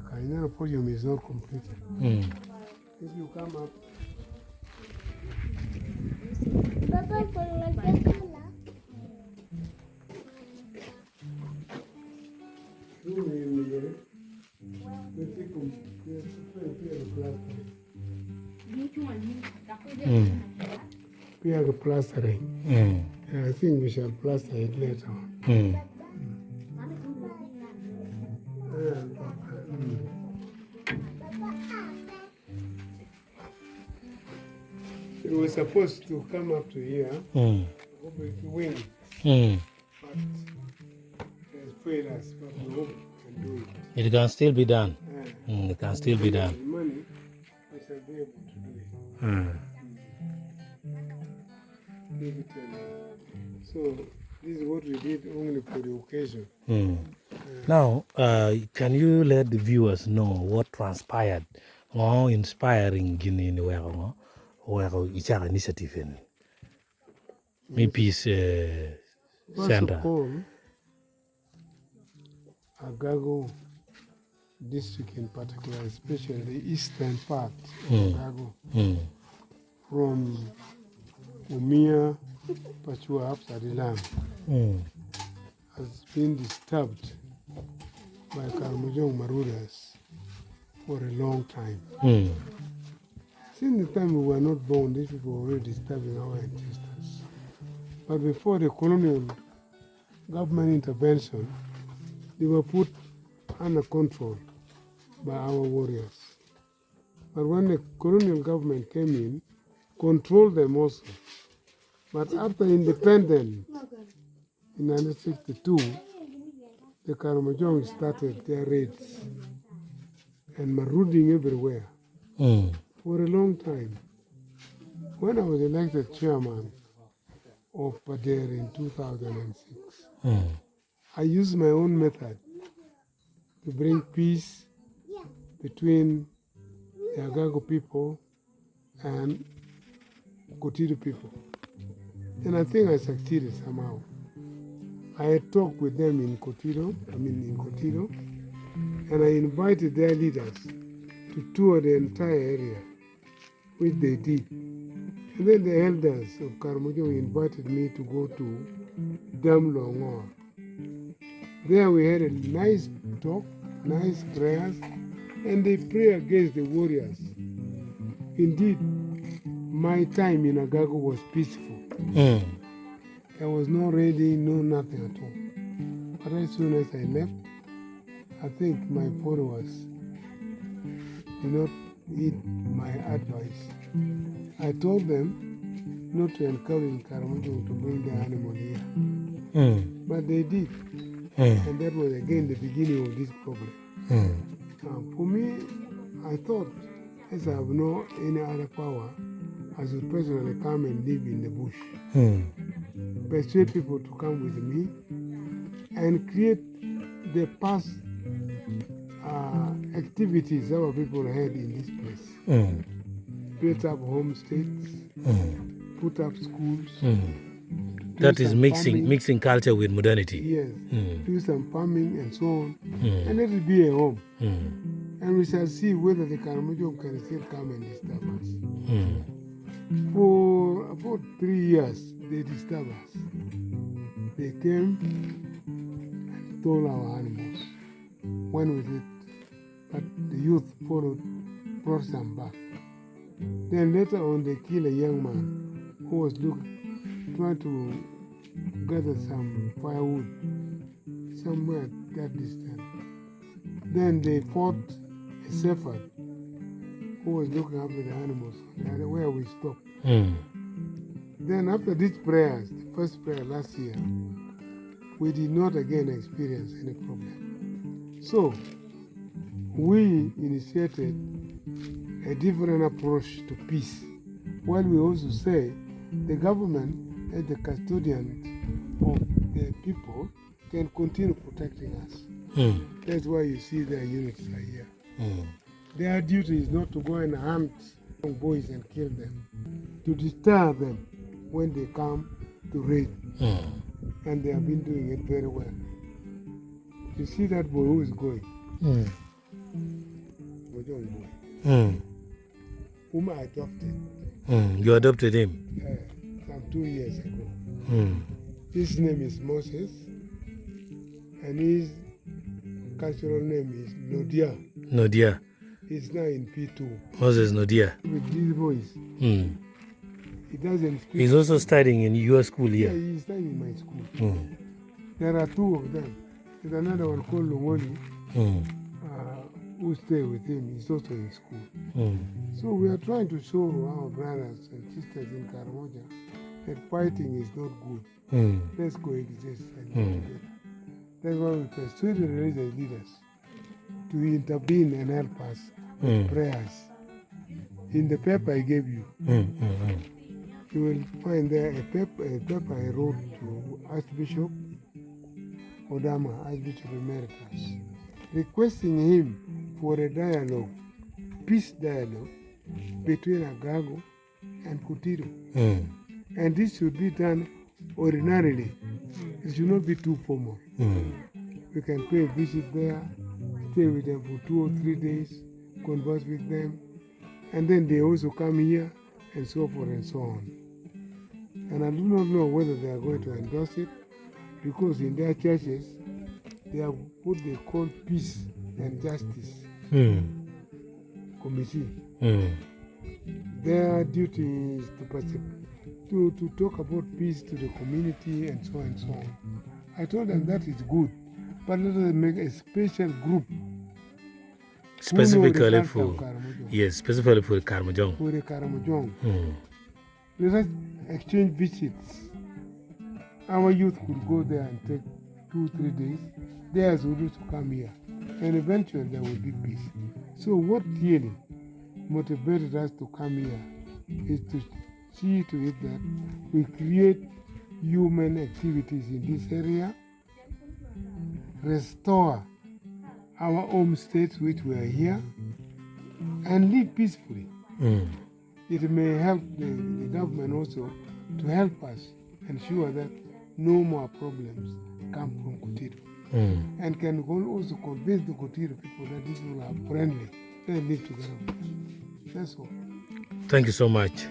Kainara podium is not completed. If you come up, we have a plastering. I think we shall plaster it later on. It was supposed to come up to here, with the wing, but it has failed us, but we hope we can do it. It can still be done. It can still be done. Money, we shall be able to do it. Leave it alone. So, this is what we did only for the occasion. Now, can you let the viewers know what transpired or inspiring in where each initiative in maybe center? First of all, Agago district in particular, especially the eastern part of Agago, from Umia, Pachua, up Sadilam, has been disturbed by Karamojong marauders for a long time. Since the time we were not born, these people were already disturbing our ancestors. But before the colonial government intervention, they were put under control by our warriors. But when the colonial government came in, controlled them also. But after independence, in 1962, the Karamojong started their raids and marauding everywhere for a long time. When I was elected chairman of Pader in 2006, I used my own method to bring peace between the Agago people and Kotido people. And I think I succeeded somehow. I had talked with them in Kotido, and I invited their leaders to tour the entire area, which they did. And then the elders of Karamojong invited me to go to Dam Longor. There we had a nice talk, nice prayers, and they pray against the warriors. Indeed, my time in Agago was peaceful. There was no raiding, no nothing at all. But as soon as I left, I think my followers did not heed my advice. I told them not to encourage Karamojong to bring the animal here. But they did. And that was again the beginning of this problem. For me, I thought, as I have no any other power, I should personally come and live in the bush. Persuade people to come with me and create the past activities our people had in this place. Build up homesteads, put up schools. That is mixing culture with modernity. Yes, do some farming and so on, and let it be a home. And we shall see whether the Karamojong can still come and disturb us. For about 3 years, they disturbed us. They came and stole our animals, went with it, but the youth followed, brought some back. Then later on, they killed a young man who was trying to gather some firewood somewhere that distant. Then they fought a shepherd who was looking after the animals where we stopped. Then after these prayers, the first prayer last year, we did not again experience any problem. So we initiated a different approach to peace, while we also say the government as the custodian of the people can continue protecting us. That's why you see their units are here. Their duty is not to go and hunt young boys and kill them, to disturb them when they come to raid. And they have been doing it very well. You see that boy who is going? Karamojong boy, Mm. whom I adopted You adopted him. some 2 years ago. Mm. His name is Moses, and his cultural name is Nodia. Nodia. He's now in P2. Moses Nodia. With these boys, Mm. he doesn't speak. He's also studying in your school Yeah, here. he's studying in my school. Mm. There are 2 of them. There's another one called Longoli, Mm. who stay with him. He's also in school. Mm. So we are trying to show our brothers and sisters in Karamojong that fighting is not good. Mm. Let's coexist and live together. That's why we persuade the religious leaders to intervene and help us with prayers. In the paper I gave you, you will find there a paper I wrote to Archbishop Odama, Archbishop Emeritus, requesting him for a dialogue, peace dialogue, between Agago and Kutiro. Mm. And this should be done ordinarily. It should not be too formal. Mm. We can pay a visit there, stay with them for 2 or 3 days, converse with them, and then they also come here and so forth and so on. And I do not know whether they are going to endorse it, because in their churches, they have what they call peace and justice committee. Mm. Their duty is to talk about peace to the community and so on. I told them that is good, but let us make a special group Specifically for specifically for Karamojong. For the Karamojong. Mm. Let us exchange visits. Our youth could go there and take 2-3 days. Theirs would also come here, and eventually there will be peace. So what really motivated us to come here is to see to it that we create human activities in this area, restore our home states which were here, and live peacefully. Mm. It may help the government also to help us ensure that no more problems come from Kutiro. And can also convince the Kutiro people that these people are friendly. They live together with us. That's all. Thank you so much.